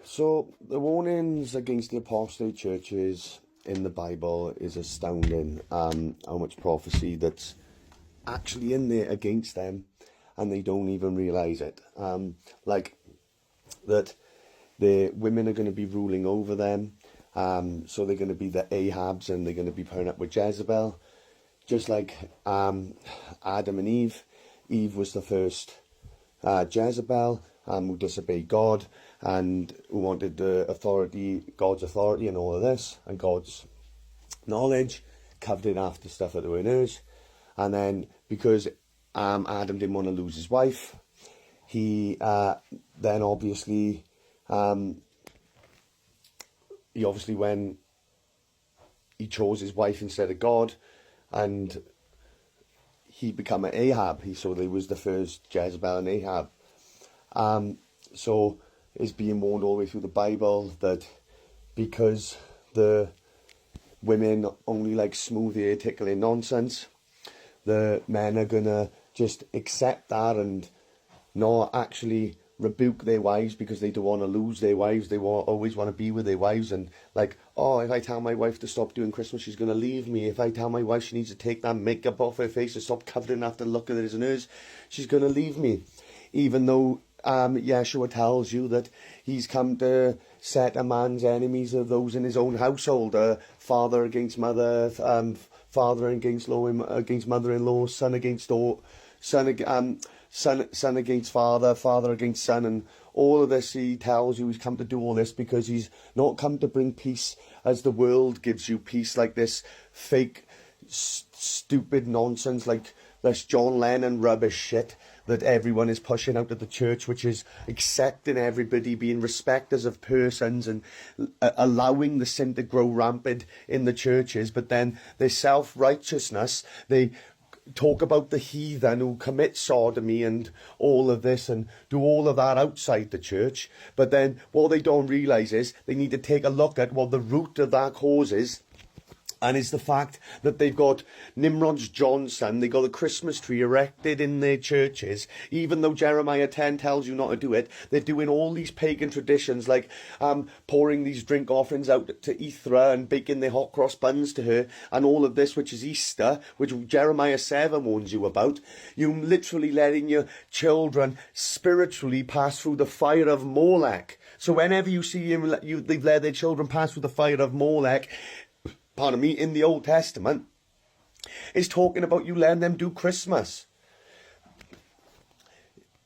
So the warnings against the apostate churches in the Bible is astounding. How much prophecy that's actually in there against them, and they don't even realize it. Like that the women are going to be ruling over them. So they're going to be the Ahabs, and they're going to be pairing up with Jezebel, just like Adam and Eve. Eve was the first Jezebel, who disobeyed God and who wanted the authority, God's authority and all of this, and God's knowledge, coveted after stuff that were in hers. And then because Adam didn't want to lose his wife, he then obviously when he chose his wife instead of God, and he became an Ahab. So they was the first Jezebel and Ahab. So it's being warned all the way through the Bible that because the women only like smooth air tickling nonsense, the men are gonna just accept that and not actually rebuke their wives because they don't want to lose their wives. They always want to be with their wives, and like, oh, if I tell my wife to stop doing Christmas, she's going to leave me. If I tell my wife she needs to take that makeup off her face and stop covering after the look of it in hers, she's going to leave me. Even though Yeshua tells you that he's come to set a man's enemies of those in his own household, father against mother, father against mother-in-law, son against son against father, father against son, and all of this. He tells you he's come to do all this because he's not come to bring peace as the world gives you peace, like this fake, stupid nonsense, like this John Lennon rubbish shit that everyone is pushing out of the church, which is accepting everybody, being respecters of persons, and allowing the sin to grow rampant in the churches. But then their self-righteousness, they talk about the heathen who commit sodomy and all of this and do all of that outside the church. But then what they don't realise is they need to take a look at what the root of that cause is. And it's the fact that they've got Nimrod's Johnson, they got a Christmas tree erected in their churches, even though Jeremiah 10 tells you not to do it. They're doing all these pagan traditions, like pouring these drink offerings out to Ithra and baking their hot cross buns to her, and all of this, which is Easter, which Jeremiah 7 warns you about. You literally letting your children spiritually pass through the fire of Molech. So whenever you see they've let their children pass through the fire of Molech, pardon me, in the Old Testament, is talking about you letting them do Christmas.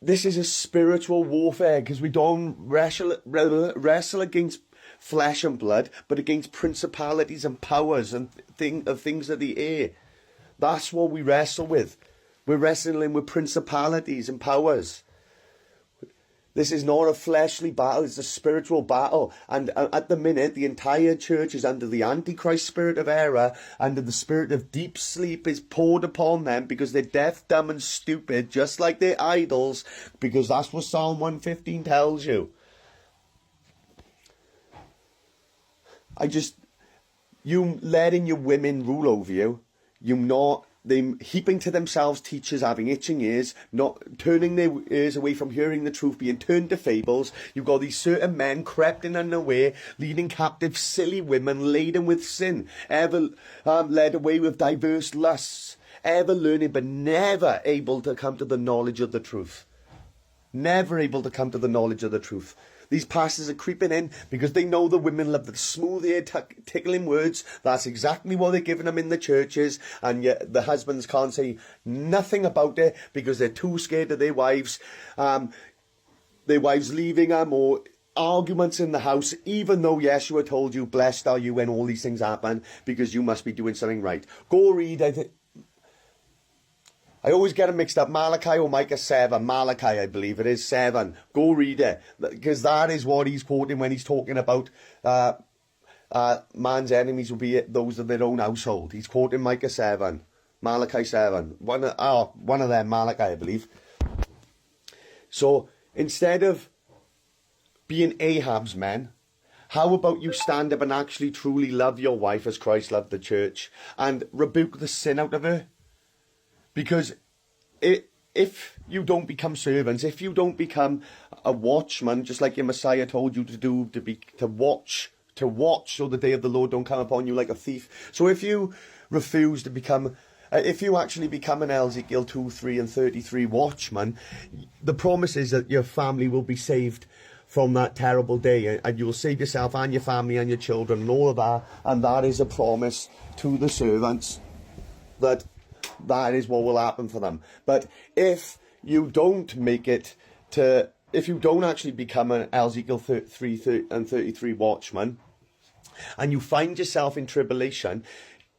This is a spiritual warfare, because we don't wrestle against flesh and blood, but against principalities and powers and things of the air. That's what we wrestle with. We're wrestling with principalities and powers. This is not a fleshly battle, it's a spiritual battle. And at the minute, the entire church is under the Antichrist spirit of error, under the spirit of deep sleep is poured upon them because they're deaf, dumb and stupid, just like their idols, because that's what Psalm 115 tells you. You letting your women rule over you, they heaping to themselves teachers having itching ears, not turning their ears away from hearing the truth, being turned to fables. You've got these certain men crept in unaware, leading captive silly women laden with sin, ever led away with diverse lusts, ever learning but never able to come to the knowledge of the truth. Never able to come to the knowledge of the truth. These pastors are creeping in because they know the women love the smooth ear tickling words. That's exactly what they're giving them in the churches, and yet the husbands can't say nothing about it because they're too scared of their wives leaving them, or arguments in the house, even though Yeshua told you, blessed are you when all these things happen, because you must be doing something right. Go read, I always get them mixed up, Malachi or Micah 7. Malachi, I believe it is, 7. Go read it, because that is what he's quoting when he's talking about man's enemies will be those of their own household. He's quoting Micah 7, Malachi 7. One of them, Malachi, I believe. So instead of being Ahab's men, how about you stand up and actually truly love your wife as Christ loved the church and rebuke the sin out of her? Because if you don't become servants, if you don't become a watchman, just like your Messiah told you to do, to watch, so the day of the Lord don't come upon you like a thief. So if you refuse to become, if you actually become an Ezekiel 2, 3 and 33 watchman, the promise is that your family will be saved from that terrible day, and you will save yourself and your family and your children and all of that. And that is a promise to the servants that is what will happen for them. But if you don't make it to, if you don't actually become an Ezekiel 3 and 33 watchman, and you find yourself in tribulation,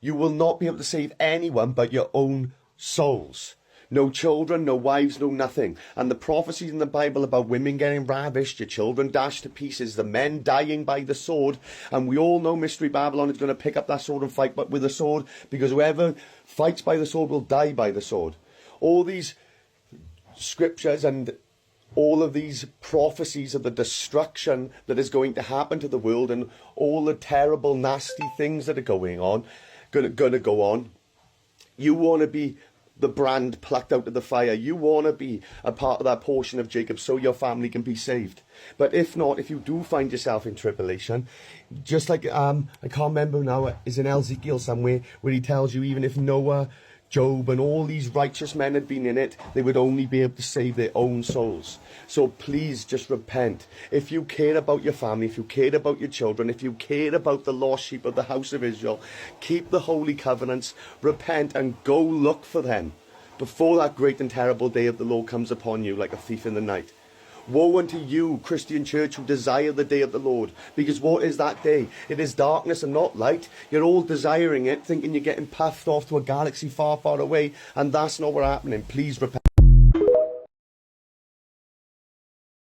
you will not be able to save anyone but your own souls. No children, no wives, no nothing. And the prophecies in the Bible about women getting ravished, your children dashed to pieces, the men dying by the sword. And we all know Mystery Babylon is going to pick up that sword and fight but with a sword, because whoever fights by the sword will die by the sword. All these scriptures and all of these prophecies of the destruction that is going to happen to the world, and all the terrible, nasty things that are going to go on. You want to be the brand plucked out of the fire. You want to be a part of that portion of Jacob so your family can be saved. But if not, if you do find yourself in tribulation, just like I can't remember now, is in Ezekiel somewhere where he tells you even if Noah, Job and all these righteous men had been in it, they would only be able to save their own souls. So please just repent. If you care about your family, if you cared about your children, if you cared about the lost sheep of the house of Israel, keep the holy covenants, repent and go look for them before that great and terrible day of the Lord comes upon you like a thief in the night. Woe unto you, Christian church, who desire the day of the Lord. Because what is that day? It is darkness and not light. You're all desiring it, thinking you're getting puffed off to a galaxy far, far away. And that's not what's happening. Please repent.